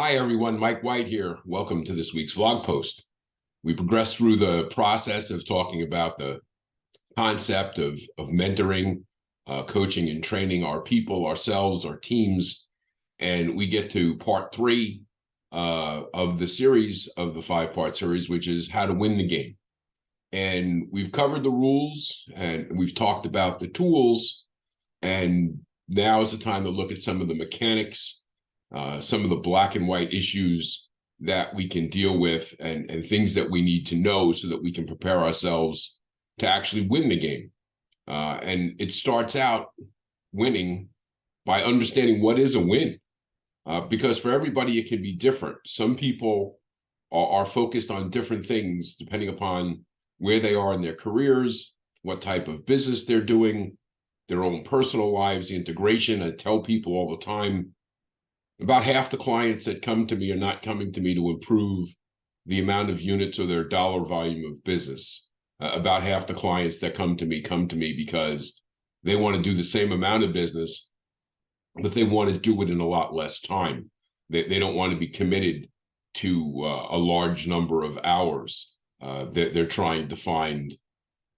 Hi, everyone. Mike White here. Welcome to this week's vlog post. We progressed through the process of talking about the concept of mentoring, coaching, and training our people, ourselves, our teams. And we get to part three of the series of the five-part series, which is how to win the game. And we've covered the rules and we've talked about the tools. And now is the time to look at some of the mechanics, some of the black and white issues that we can deal with and things that we need to know so that we can prepare ourselves to actually win the game. And it starts out winning by understanding what is a win, because for everybody, it can be different. Some people are focused on different things depending upon where they are in their careers, what type of business they're doing, their own personal lives, the integration. I tell people all the time, about half the clients that come to me are not coming to me to improve the amount of units or their dollar volume of business. About half the clients that come to me because they want to do the same amount of business, but they want to do it in a lot less time. They don't want to be committed to a large number of hours. They're trying to find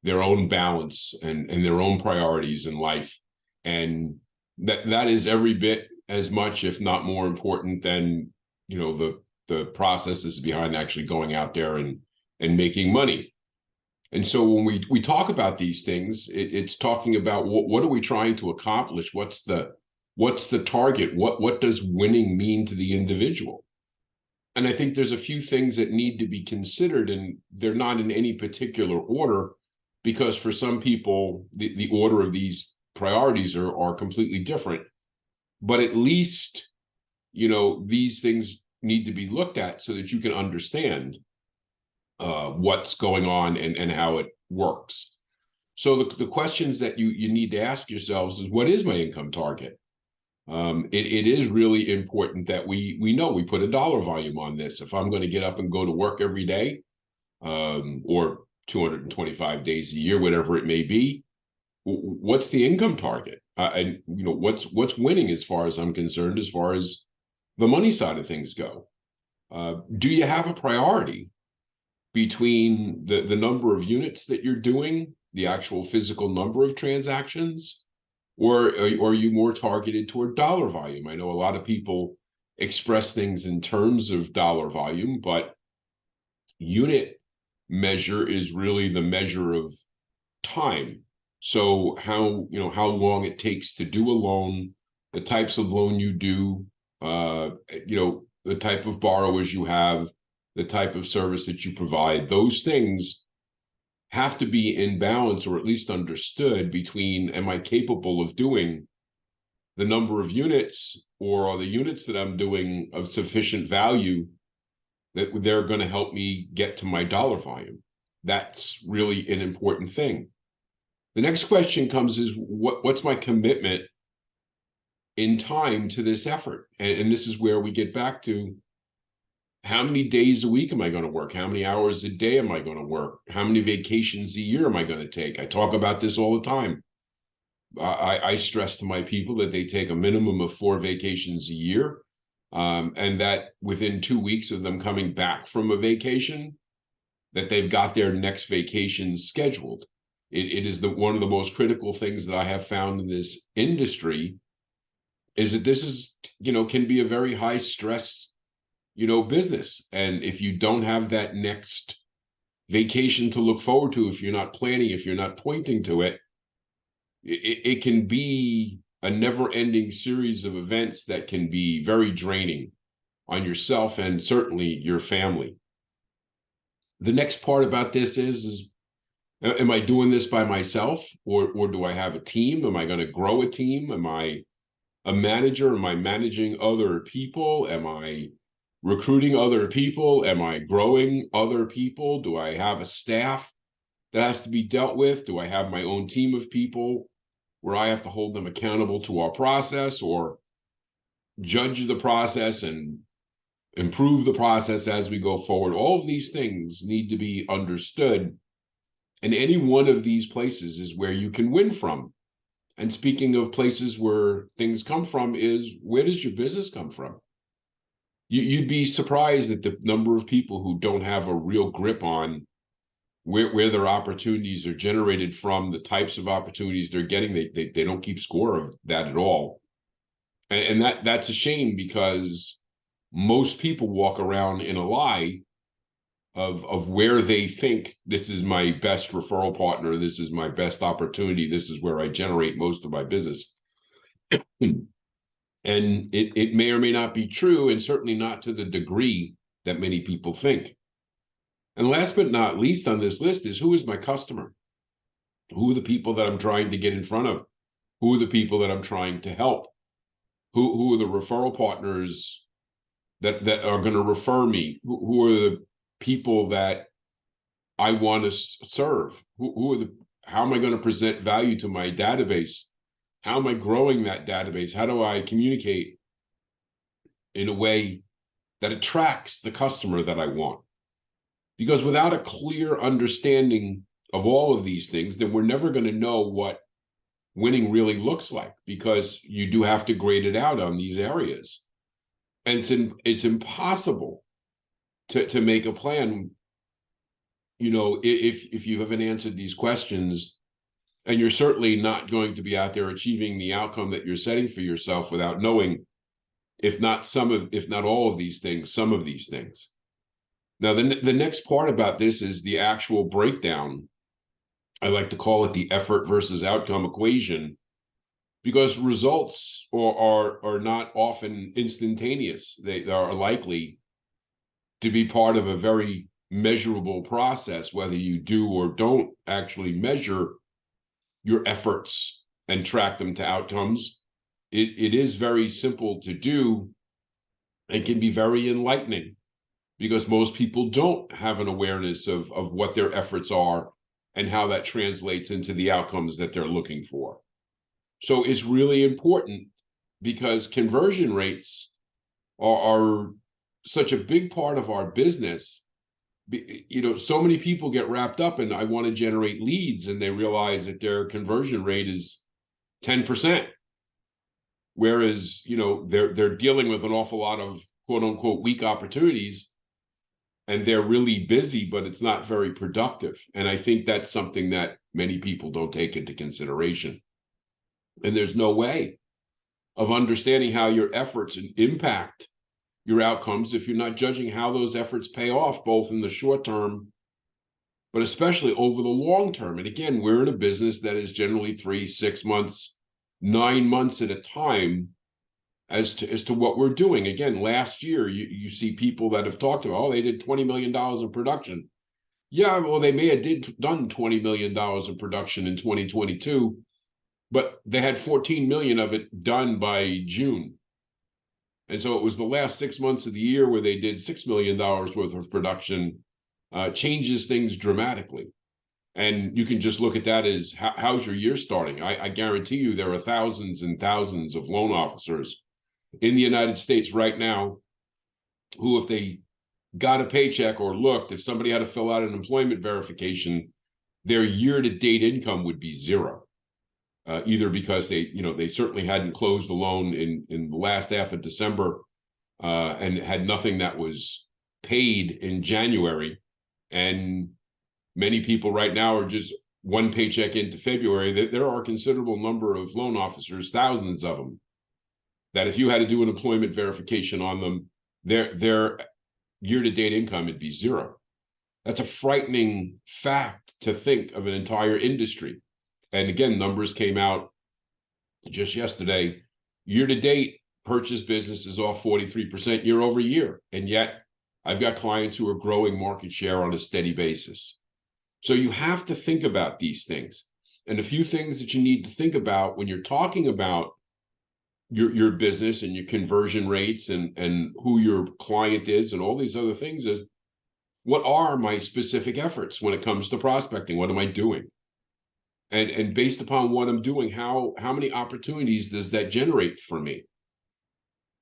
their own balance and their own priorities in life. And that is every bit as much, if not more important than, the processes behind actually going out there and making money. And so when we talk about these things, it's talking about what are we trying to accomplish? What's the target? What does winning mean to the individual? And I think there's a few things that need to be considered, and they're not in any particular order, because for some people, the order of these priorities are completely different. But at least, these things need to be looked at so that you can understand what's going on and how it works. So the questions that you need to ask yourselves is, what is my income target? It is really important that we know we put a dollar volume on this. If I'm going to get up and go to work every day, or 225 days a year, whatever it may be, what's the income target? And what's winning as far as I'm concerned, as far as the money side of things go. Do you have a priority between the number of units that you're doing, the actual physical number of transactions, or are you more targeted toward dollar volume? I know a lot of people express things in terms of dollar volume, but unit measure is really the measure of time. So how long it takes to do a loan, the types of loan you do, the type of borrowers you have, the type of service that you provide, those things have to be in balance, or at least understood, between, am I capable of doing the number of units, or are the units that I'm doing of sufficient value that they're going to help me get to my dollar volume? That's really an important thing. The next question comes is, what's my commitment in time to this effort? And this is where we get back to, how many days a week am I going to work? How many hours a day am I going to work? How many vacations a year am I going to take? I talk about this all the time. I stress to my people that they take a minimum of 4 vacations a year, and that within 2 weeks of them coming back from a vacation, that they've got their next vacation scheduled. It is one of the most critical things that I have found in this industry, is that this is, can be a very high stress, business. And if you don't have that next vacation to look forward to, if you're not planning, if you're not pointing to it, it can be a never-ending series of events that can be very draining on yourself and certainly your family. The next part about this is, am I doing this by myself, or do I have a team? Am I going to grow a team? Am I a manager? Am I managing other people? Am I recruiting other people? Am I growing other people? Do I have a staff that has to be dealt with? Do I have my own team of people where I have to hold them accountable to our process, or judge the process and improve the process as we go forward? All of these things need to be understood. And any one of these places is where you can win from. And speaking of places where things come from, is, where does your business come from? You'd be surprised at the number of people who don't have a real grip on where their opportunities are generated from, the types of opportunities they're getting. They don't keep score of that at all. And that's a shame, because most people walk around in a lie of where they think this is my best referral partner, this is my best opportunity, this is where I generate most of my business. And it may or may not be true, and certainly not to the degree that many people think. And last but not least on this list is, who is my customer? Who are the people that I'm trying to get in front of? Who are the people that I'm trying to help? Who are the referral partners that are going to refer me? Who are the people that I want to serve? Who are the How am I going to present value to my database? How am I growing that database? How do I communicate in a way that attracts the customer that I want? Because without a clear understanding of all of these things, then we're never going to know what winning really looks like, because you do have to grade it out on these areas. And it's impossible to make a plan, if you haven't answered these questions, and you're certainly not going to be out there achieving the outcome that you're setting for yourself without knowing, if not all of these things, some of these things. Now, the next part about this is the actual breakdown. I like to call it the effort versus outcome equation, because results are not often instantaneous. They are likely to be part of a very measurable process, whether you do or don't actually measure your efforts and track them to outcomes. It is very simple to do and can be very enlightening, because most people don't have an awareness of what their efforts are and how that translates into the outcomes that they're looking for. So it's really important, because conversion rates are such a big part of our business. So many people get wrapped up in, I want to generate leads, and they realize that their conversion rate is 10%. Whereas, they're dealing with an awful lot of quote unquote weak opportunities, and they're really busy, but it's not very productive. And I think that's something that many people don't take into consideration. And there's no way of understanding how your efforts impact your outcomes if you're not judging how those efforts pay off, both in the short term, but especially over the long term. And again, we're in a business that is generally 3, 6 months, 9 months at a time as to what we're doing. Again, last year, you see people that have talked about, they did $20 million in production. Yeah, well, they may have done $20 million in production in 2022, but they had 14 million of it done by June. And so it was the last 6 months of the year where they did $6 million worth of production, changes things dramatically. And you can just look at that as, how's your year starting? I guarantee you there are thousands and thousands of loan officers in the United States right now who, if they got a paycheck or looked, if somebody had to fill out an employment verification, their year-to-date income would be zero. Either because they certainly hadn't closed the loan in the last half of December, and had nothing that was paid in January. And many people right now are just one paycheck into February. There are a considerable number of loan officers, thousands of them, that if you had to do an employment verification on them, their year-to-date income would be zero. That's a frightening fact to think of, an entire industry. And again, numbers came out just yesterday. Year to date, purchase business is off 43% year over year. And yet I've got clients who are growing market share on a steady basis. So you have to think about these things. And a few things that you need to think about when you're talking about your business and your conversion rates and who your client is and all these other things is, what are my specific efforts when it comes to prospecting? What am I doing? And based upon what I'm doing, how many opportunities does that generate for me?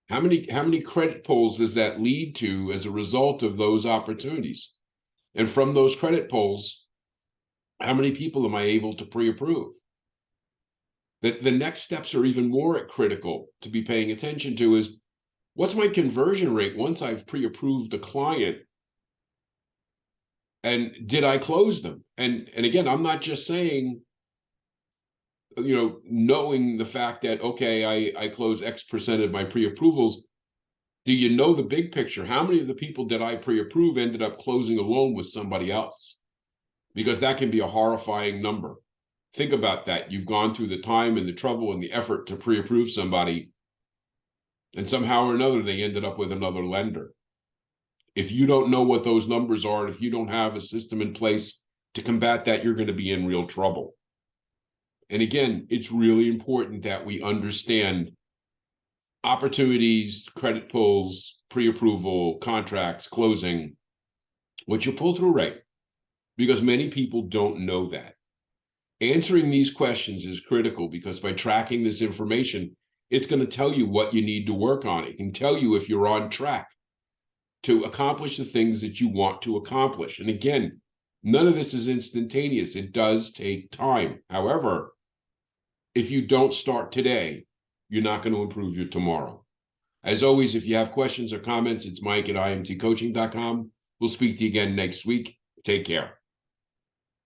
How many credit pulls does that lead to as a result of those opportunities? And from those credit pulls, how many people am I able to pre-approve? The next steps are even more critical to be paying attention to, is What's my conversion rate once I've pre-approved a client? And did I close them? And again, I'm not just saying, knowing the fact that, okay, I close X percent of my pre-approvals. Do you know the big picture? How many of the people that I pre-approve ended up closing a loan with somebody else? Because that can be a horrifying number. Think about that. You've gone through the time and the trouble and the effort to pre-approve somebody, and somehow or another, they ended up with another lender. If you don't know what those numbers are, and if you don't have a system in place to combat that, you're going to be in real trouble. And again, it's really important that we understand opportunities, credit pulls, pre-approval, contracts, closing, what's your pull-through rate? Because many people don't know that. Answering these questions is critical, because by tracking this information, it's going to tell you what you need to work on. It can tell you if you're on track to accomplish the things that you want to accomplish. And again, none of this is instantaneous. It does take time. However, if you don't start today, you're not going to improve your tomorrow. As always, if you have questions or comments, it's Mike at imtcoaching.com. We'll speak to you again next week. Take care.